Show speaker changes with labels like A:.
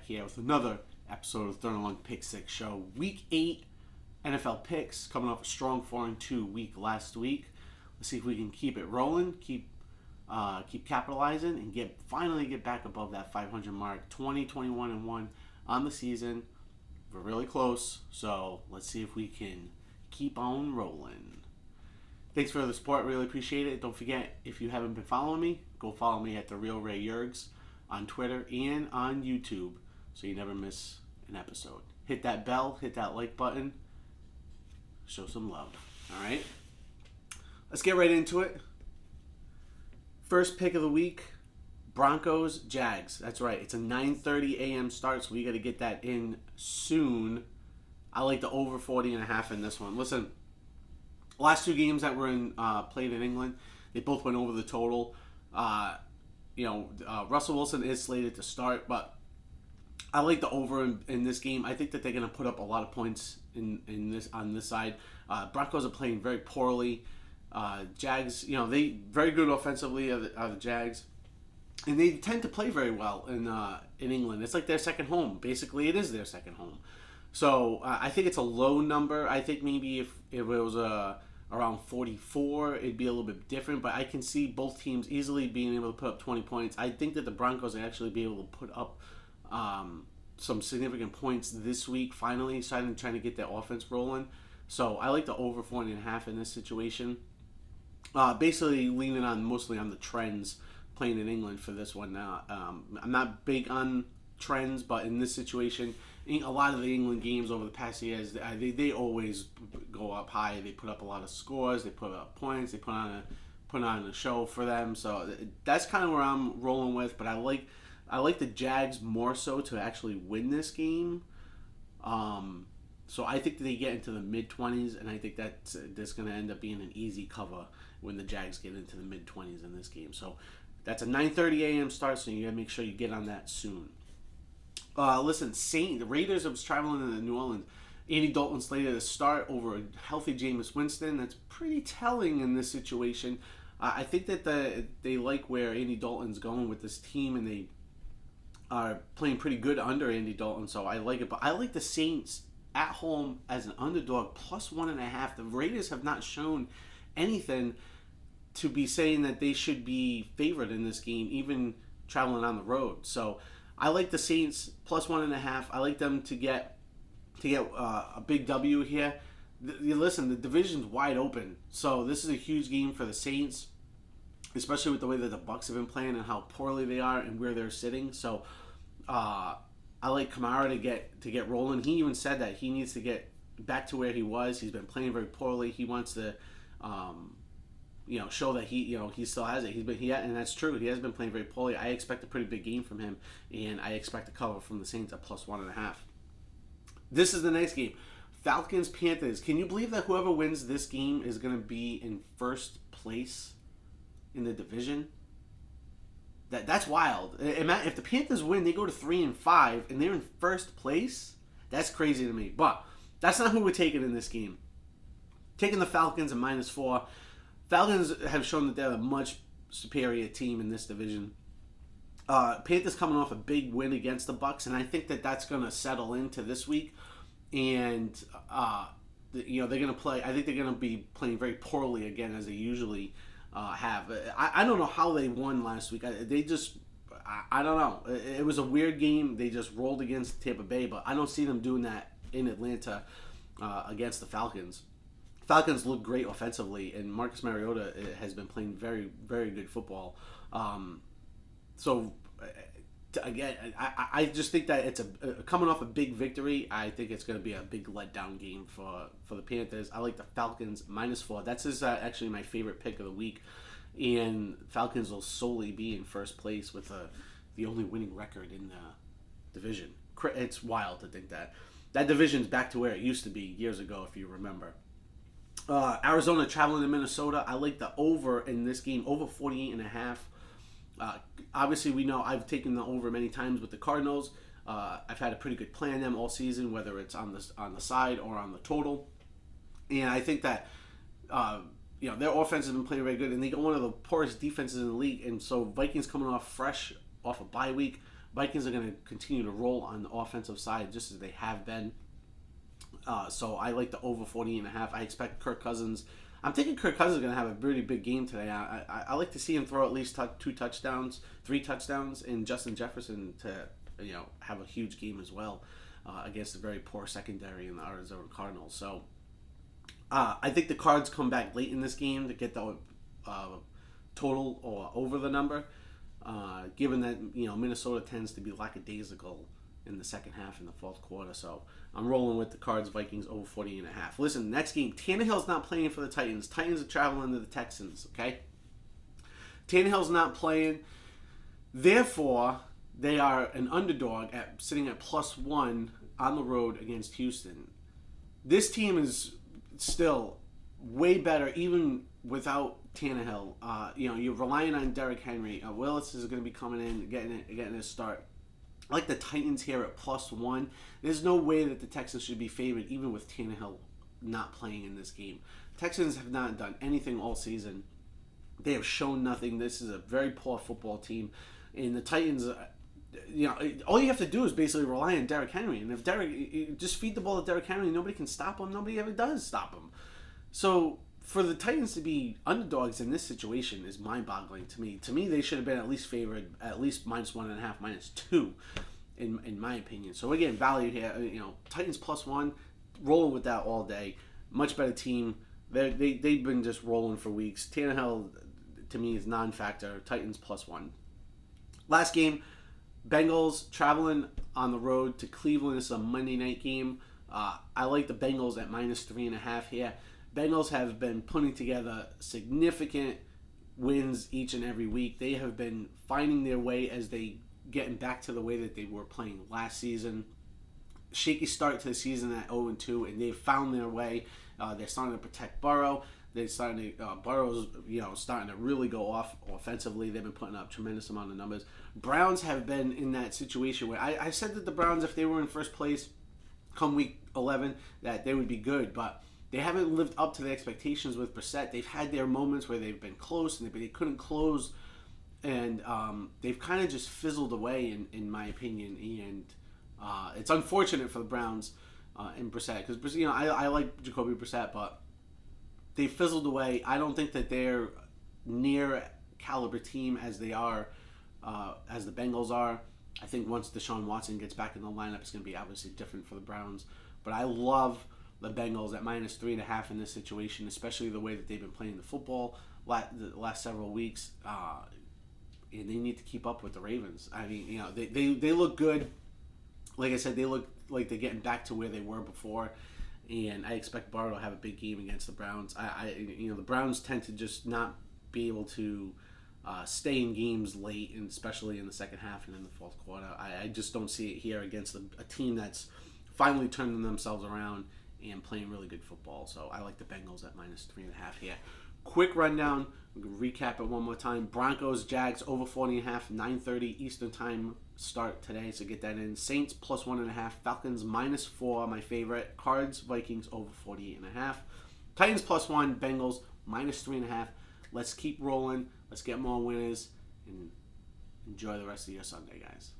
A: back here with another episode of Third and Long Pick Six Show. Week 8 NFL picks, coming off a strong 4-2 week last week. Let's see if we can keep it rolling, keep capitalizing, and finally get back above that 500 mark. 21-1 on the season. We're really close, so let's see if we can keep on rolling. Thanks for the support. Really appreciate it. Don't forget, if you haven't been following me, go follow me at The Real Ray Yergs on Twitter and on YouTube so you never miss an episode. Hit that bell, hit that like button, show some love. All right? Let's get right into it. First pick of the week, Broncos, Jags. That's right. It's a 9:30 a.m. start, so we got to get that in soon. I like the over 40.5 in this one. Listen, last two games that were played in England, they both went over the total. Russell Wilson is slated to start, but I like the over in this game. I think that they're going to put up a lot of points on this side. Broncos are playing very poorly. Jags, they very good offensively are the Jags, and they tend to play very well in England. It's like their second home. Basically, it is their second home. So I think it's a low number. I think maybe if it was around 44, it'd be a little bit different. But I can see both teams easily being able to put up 20 points. I think that the Broncos will actually be able to put up some significant points this week, finally, trying to get their offense rolling. So I like the over 40.5 in this situation. Basically leaning mostly on the trends playing in England for this one. I'm not big on trends, but in this situation, a lot of the England games over the past years, they always go up high. They put up a lot of scores. They put up points. They put on a show for them. So that's kind of where I'm rolling with. But I like the Jags more so to actually win this game. So I think that they get into the mid-20s, and I think that's going to end up being an easy cover when the Jags get into the mid-20s in this game. So that's a 9:30 a.m. start, so you got to make sure you get on that soon. Listen, the Raiders are traveling to New Orleans. Andy Dalton slated to start over a healthy Jameis Winston. That's pretty telling in this situation. I think that they like where Andy Dalton's going with this team, and they are playing pretty good under Andy Dalton, so I like it. But I like the Saints at home as an underdog, plus 1.5. The Raiders have not shown anything to be saying that they should be favored in this game, even traveling on the road. So I like the Saints plus 1.5. I like them to get a big W here. Listen, the division's wide open, so this is a huge game for the Saints, especially with the way that the Bucs have been playing and how poorly they are and where they're sitting. So I like Kamara to get rolling. He even said that he needs to get back to where he was. He's been playing very poorly. He wants to show that he still has it. And that's true. He has been playing very poorly. I expect a pretty big game from him, and I expect a cover from the Saints at plus 1.5. This is the next game. Falcons, Panthers. Can you believe that whoever wins this game is going to be in first place in the division? That's wild. If the Panthers win, they go to 3-5, and they're in first place. That's crazy to me. But that's not who we're taking in this game. Taking the Falcons at -4. Falcons have shown that they're a much superior team in this division. Panthers coming off a big win against the Bucs, and I think that that's going to settle into this week. And they're going to play. I think they're going to be playing very poorly again, as they usually have. I don't know how they won last week. I don't know. It was a weird game. They just rolled against Tampa Bay, but I don't see them doing that in Atlanta against the Falcons. Falcons look great offensively, and Marcus Mariota has been playing very, very good football. Again, I just think that it's coming off a big victory. I think it's going to be a big letdown game for the Panthers. I like the Falcons -4. That's actually my favorite pick of the week, and Falcons will solely be in first place with the only winning record in the division. It's wild to think that division's back to where it used to be years ago, if you remember. Arizona traveling to Minnesota. I like the over in this game, over 48.5. Obviously, we know I've taken the over many times with the Cardinals. I've had a pretty good play on them all season, whether it's on the side or on the total. And I think that their offense has been playing very good, and they got one of the poorest defenses in the league. And so Vikings coming off fresh off a bye week Vikings are going to continue to roll on the offensive side just as they have been. So I like the over 40.5. I expect Kirk Cousins. I'm thinking Kirk Cousins is going to have a really big game today. I like to see him throw at least 2 touchdowns, 3 touchdowns, and Justin Jefferson to have a huge game as well against a very poor secondary in the Arizona Cardinals. So I think the Cards come back late in this game to get the total or over the number. Given that Minnesota tends to be lackadaisical in the second half in the fourth quarter, so I'm rolling with the Cards Vikings over 40.5. Listen, next game, Tannehill's not playing for the Titans. Titans are traveling to the Texans. Okay, Tannehill's not playing, therefore they are an underdog sitting at +1 on the road against Houston. This team is still way better even without Tannehill. You're relying on Derrick Henry. Willis is going to be coming in, getting his start. I like the Titans here at +1. There's no way that the Texans should be favored, even with Tannehill not playing in this game. Texans have not done anything all season. They have shown nothing. This is a very poor football team. And the Titans, all you have to do is basically rely on Derrick Henry. And if just feed the ball to Derrick Henry, nobody can stop him. Nobody ever does stop him. So for the Titans to be underdogs in this situation is mind-boggling to me. To me, they should have been at least favored at least -1.5, -2, in my opinion. So again, value here. Titans +1, rolling with that all day. Much better team. They've been just rolling for weeks. Tannehill to me is non-factor. Titans +1. Last game, Bengals traveling on the road to Cleveland. This is a Monday night game. I like the Bengals at -3.5 here. Bengals have been putting together significant wins each and every week. They have been finding their way as they getting back to the way that they were playing last season. Shaky start to the season at 0-2, and they've found their way. They're starting to protect Burrow. They're starting to Burrow's starting to really go off offensively. They've been putting up tremendous amount of numbers. Browns have been in that situation where I said that the Browns, if they were in first place come week 11, that they would be good, but they haven't lived up to the expectations with Brissett. They've had their moments where they've been close and they couldn't close, and they've kind of just fizzled away, in my opinion. And it's unfortunate for the Browns and Brissett, because I like Jacoby Brissett, but they fizzled away. I don't think that they're near caliber team as they are, as the Bengals are. I think once Deshaun Watson gets back in the lineup, it's going to be obviously different for the Browns. But I love the Bengals at -3.5 in this situation, especially the way that they've been playing the football the last several weeks. And they need to keep up with the Ravens. I mean, they look good. Like I said, they look like they're getting back to where they were before. And I expect Burrow to have a big game against the Browns. The Browns tend to just not be able to stay in games late, and especially in the second half and in the fourth quarter. I just don't see it here against a team that's finally turning themselves around and playing really good football. So I like the Bengals at -3.5 here. Quick rundown. We can recap it one more time. Broncos, Jags over 40.5, 9:30 Eastern time start today, so get that in. Saints +1.5, Falcons -4, my favorite. Cards, Vikings over 48.5. Titans +1, Bengals -3.5. Let's keep rolling. Let's get more winners and enjoy the rest of your Sunday, guys.